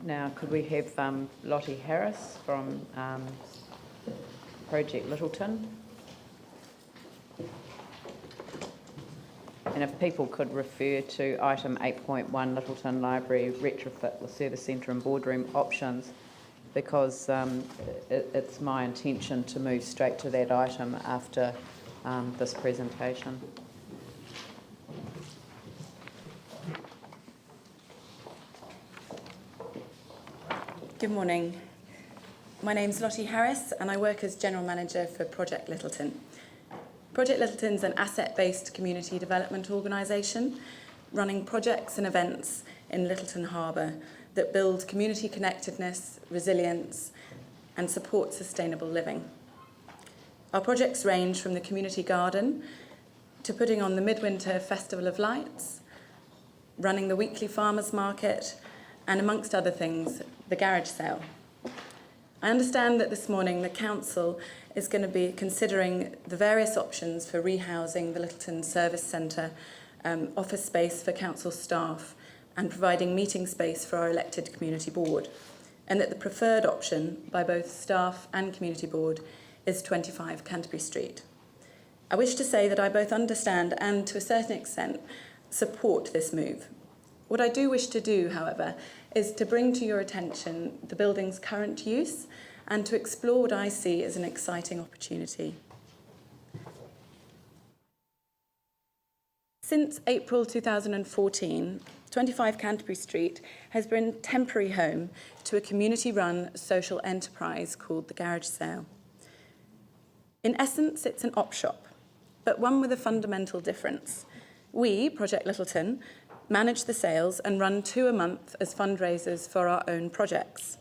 Now, could we have Lottie Harris from Project Littleton? And if people could refer to item 8.1, Littleton Library retrofit with service centre and boardroom options, because it's my intention to move straight to that item after this presentation. Good morning. My name's Lottie Harris and I work as General Manager for Project Littleton. Project Littleton's an asset-based community development organisation running projects and events in Littleton Harbour that build community connectedness, resilience and support sustainable living. Our projects range from the community garden to putting on the Midwinter Festival of Lights, running the weekly farmers market and, amongst other things, the garage sale. I understand that this morning the Council is going to be considering the various options for rehousing the Littleton Service Centre, office space for Council staff and providing meeting space for our elected Community Board, and that the preferred option by both staff and Community Board is 25 Canterbury Street. I wish to say that I both understand and, to a certain extent, support this move. What I do wish to do, however, is to bring to your attention the building's current use and to explore what I see as an exciting opportunity. Since April 2014, 25 Canterbury Street has been a temporary home to a community-run social enterprise called the Garage Sale. In essence, it's an op shop, but one with a fundamental difference. We, Project Littleton, manage the sales and run 2 a month as fundraisers for our own projects.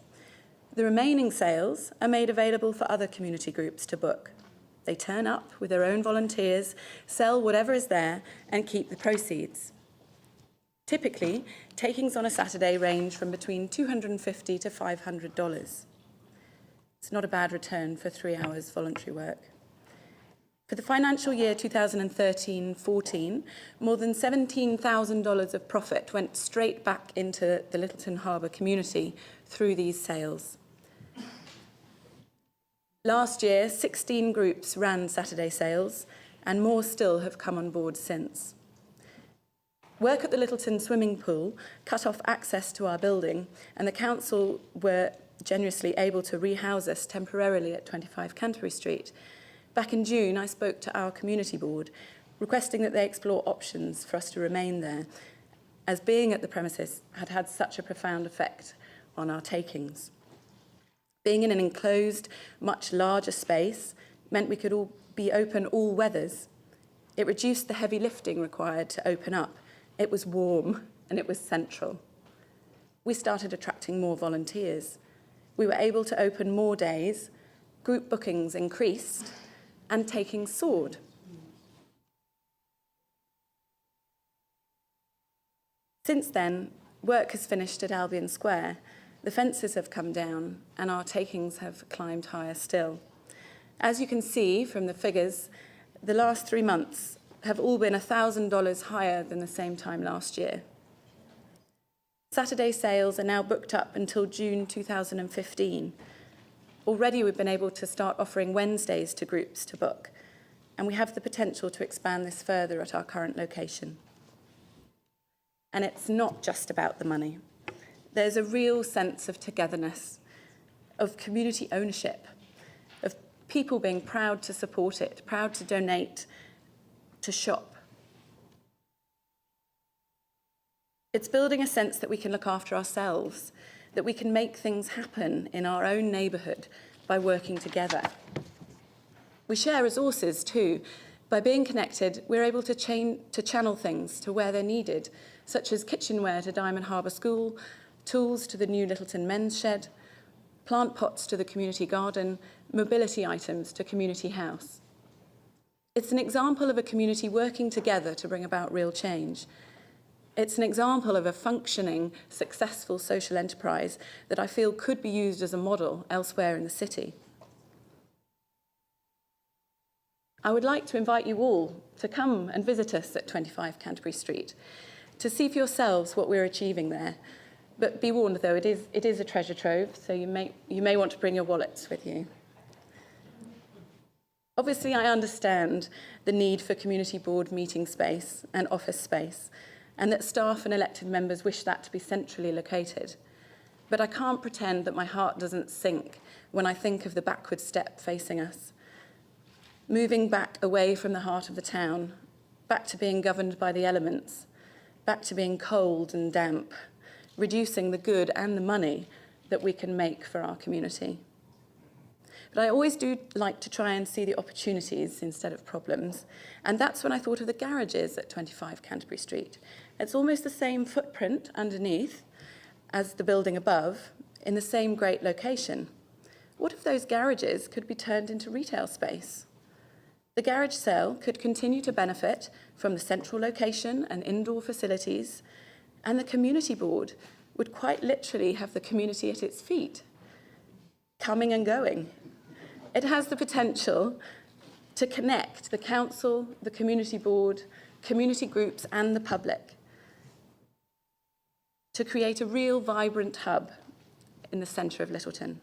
The remaining sales are made available for other community groups to book. They turn up with their own volunteers, sell whatever is there and keep the proceeds. Typically, takings on a Saturday range from between $250 to $500. It's not a bad return for 3 hours voluntary work. For the financial year 2013-14, more than $17,000 of profit went straight back into the Littleton Harbour community through these sales. Last year, 16 groups ran Saturday sales, and more still have come on board since. Work at the Littleton swimming pool cut off access to our building, and the council were generously able to rehouse us temporarily at 25 Canterbury Street. Back in June, I spoke to our community board, requesting that they explore options for us to remain there, as being at the premises had had such a profound effect on our takings. Being in an enclosed, much larger space meant we could all be open all weathers. It reduced the heavy lifting required to open up. It was warm and it was central. We started attracting more volunteers. We were able to open more days, group bookings increased, and takings soared. Since then, work has finished at Albion Square. The fences have come down and our takings have climbed higher still. As you can see from the figures, the last 3 months have all been $1,000 higher than the same time last year. Saturday sales are now booked up until June 2015. Already we've been able to start offering Wednesdays to groups to book, and we have the potential to expand this further at our current location. And it's not just about the money. There's a real sense of togetherness, of community ownership, of people being proud to support it, proud to donate, to shop. It's building a sense that we can look after ourselves, that we can make things happen in our own neighbourhood by working together. We share resources too. By being connected, we're able to channel things to where they're needed, such as kitchenware to Diamond Harbour School, tools to the new Littleton Men's Shed, plant pots to the community garden, mobility items to Community House. It's an example of a community working together to bring about real change. It's an example of a functioning, successful social enterprise that I feel could be used as a model elsewhere in the city. I would like to invite you all to come and visit us at 25 Canterbury Street, to see for yourselves what we're achieving there, But be warned, though, it is a treasure trove, so you may want to bring your wallets with you. Obviously, I understand the need for community board meeting space and office space, and that staff and elected members wish that to be centrally located. But I can't pretend that my heart doesn't sink when I think of the backward step facing us. Moving back away from the heart of the town, back to being governed by the elements, back to being cold and damp, reducing the good and the money that we can make for our community. But I always do like to try and see the opportunities instead of problems. And that's when I thought of the garages at 25 Canterbury Street. It's almost the same footprint underneath as the building above, in the same great location. What if those garages could be turned into retail space? The garage sale could continue to benefit from the central location and indoor facilities, and the community board would quite literally have the community at its feet, coming and going. It has the potential to connect the council, the community board, community groups and the public, to create a real vibrant hub in the centre of Littleton.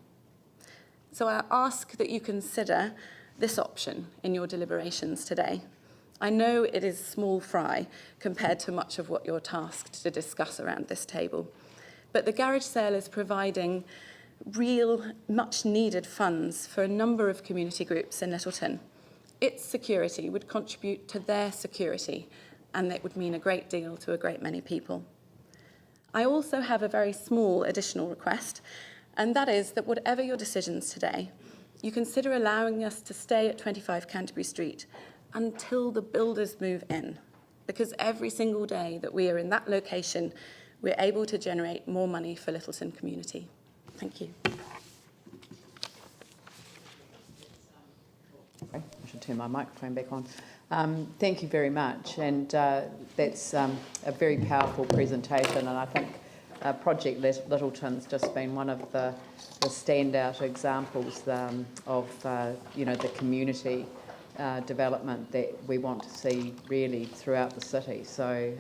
So I ask that you consider this option in your deliberations today. I know it is small fry compared to much of what you're tasked to discuss around this table, but the garage sale is providing real, much-needed funds for a number of community groups in Littleton. Its security would contribute to their security, and it would mean a great deal to a great many people. I also have a very small additional request, and that is that whatever your decisions today, you consider allowing us to stay at 25 Canterbury Street until the builders move in, because every single day that we are in that location, we're able to generate more money for Littleton community. Thank you. Okay, I should turn my microphone back on. Thank you very much, and that's a very powerful presentation, and I think Project Littleton's just been one of the standout examples of the community development that we want to see really throughout the city. So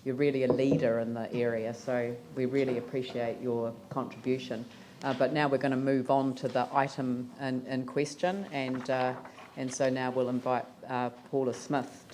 you're really a leader in the area, so we really appreciate your contribution. But now we're going to move on to the item in question, and so now we'll invite Paula Smith